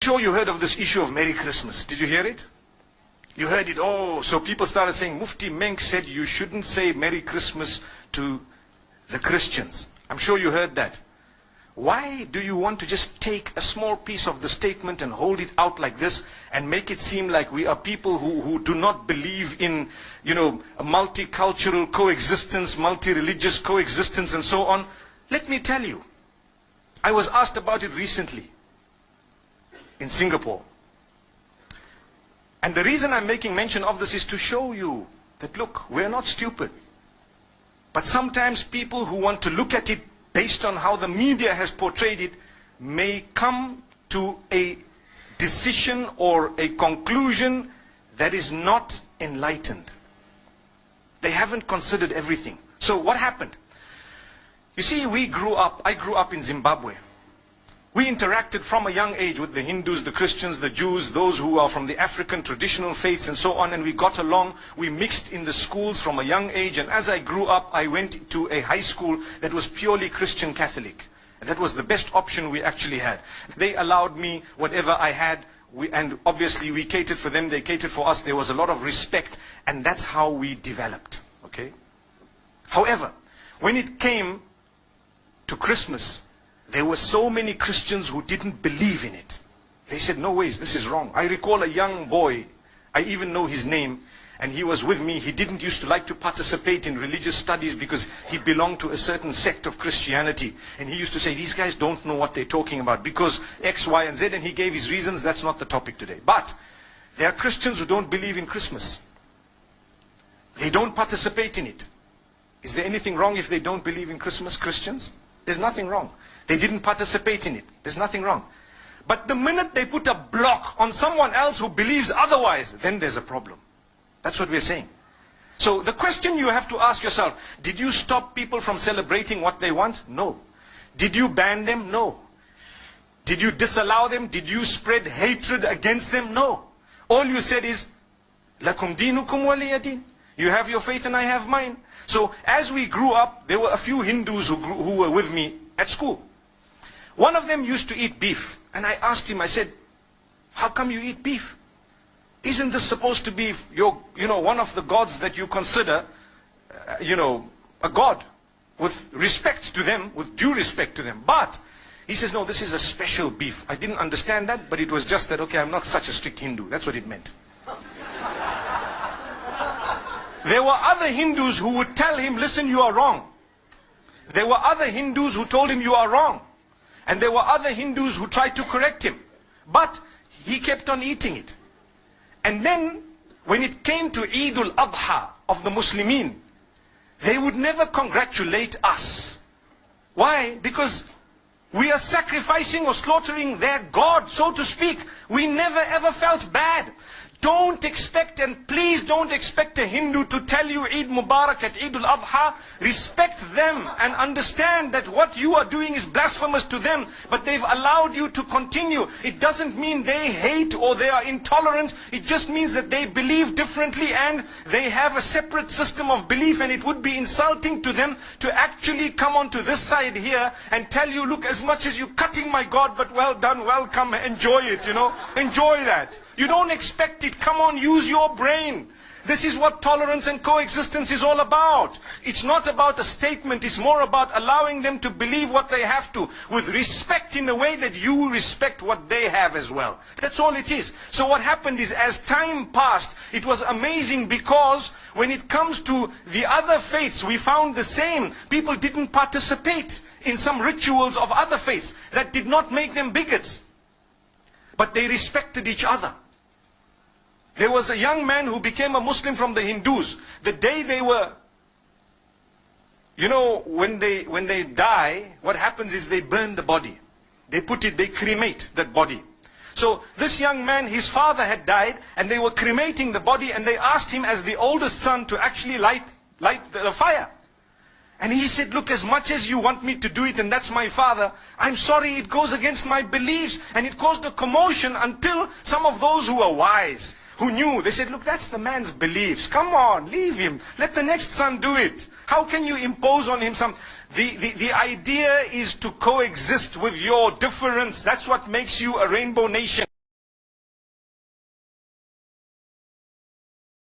sure you heard of this issue of Merry Christmas. Did you hear it? You heard it. Oh, so people started saying, Mufti Menk said you shouldn't say Merry Christmas to the Christians. I'm sure you heard that. Why do you want to just take a small piece of the statement and hold it out like this and make it seem like we are people who do not believe in, a multicultural coexistence, multi-religious coexistence and so on? Let me tell you, I was asked about it recently in Singapore. And the reason I'm making mention of this is to show you that, look, we're not stupid. But sometimes people who want to look at it based on how the media has portrayed it may come to a decision or a conclusion that is not enlightened. They haven't considered everything. So what happened? You see, I grew up in Zimbabwe. We interacted from a young age with the Hindus, the Christians, the Jews, those who are from the African traditional faiths and so on, and we got along. We mixed in the schools from a young age, and as I grew up, I went to a high school that was purely Christian Catholic. And that was the best option we actually had. They allowed me whatever I had, and obviously we catered for them, they catered for us. There was a lot of respect, and that's how we developed. Okay? However, when it came to Christmas, there were so many Christians who didn't believe in it. They said, no ways, this is wrong. I recall a young boy, I even know his name, and he was with me. He didn't used to like to participate in religious studies because he belonged to a certain sect of Christianity. And he used to say, these guys don't know what they're talking about because X, Y, and Z, and he gave his reasons. That's not the topic today. But there are Christians who don't believe in Christmas. They don't participate in it. Is there anything wrong if they don't believe in Christmas, Christians? There's nothing wrong. They didn't participate in it. There's nothing wrong. But the minute they put a block on someone else who believes otherwise, then there's a problem. That's what we're saying. So the question you have to ask yourself, did you stop people from celebrating what they want? No. Did you ban them? No. Did you disallow them? Did you spread hatred against them? No. All you said is, Lakum dinukum waliya din. You have your faith and I have mine. So as we grew up, there were a few Hindus who were with me at school. One of them used to eat beef. And I asked him, I said, how come you eat beef? Isn't this supposed to be one of the gods that you consider, a god with respect to them, with due respect to them? But he says, no, this is a special beef. I didn't understand that, but it was just that, okay, I'm not such a strict Hindu. That's what it meant. There were other Hindus who would tell him, listen, you are wrong. There were other Hindus who told him you are wrong. And there were other Hindus who tried to correct him. But he kept on eating it. And then, when it came to Eid al-Adha of the Muslimin, they would never congratulate us. Why? Because we are sacrificing or slaughtering their God, so to speak. We never ever felt bad. Don't expect, and please don't expect a Hindu to tell you Eid Mubarak at Eid al-Adha. Respect them and understand that what you are doing is blasphemous to them, but they've allowed you to continue. It doesn't mean they hate or they are intolerant. It just means that they believe differently and they have a separate system of belief, and it would be insulting to them to actually come onto this side here and tell you, look, as much as you're cutting my God, but well done, welcome, enjoy it, enjoy that. You don't expect it. Come on, use your brain. This is what tolerance and coexistence is all about. It's not about a statement. It's more about allowing them to believe what they have to, with respect in a way that you respect what they have as well. That's all it is. So what happened is, as time passed, it was amazing, because when it comes to the other faiths, we found the same. People didn't participate in some rituals of other faiths. That did not make them bigots. But they respected each other. There was a young man who became a Muslim from the Hindus. The day they were, when they die, what happens is they burn the body. They cremate that body. So this young man, his father had died, and they were cremating the body, and they asked him as the oldest son to actually light the fire. And he said, look, as much as you want me to do it, and that's my father, I'm sorry, it goes against my beliefs. And it caused a commotion until some of those who were wise, who knew, they said, look, that's the man's beliefs. Come on, leave him. Let the next son do it. How can you impose on him some... The idea is to coexist with your difference. That's what makes you a rainbow nation.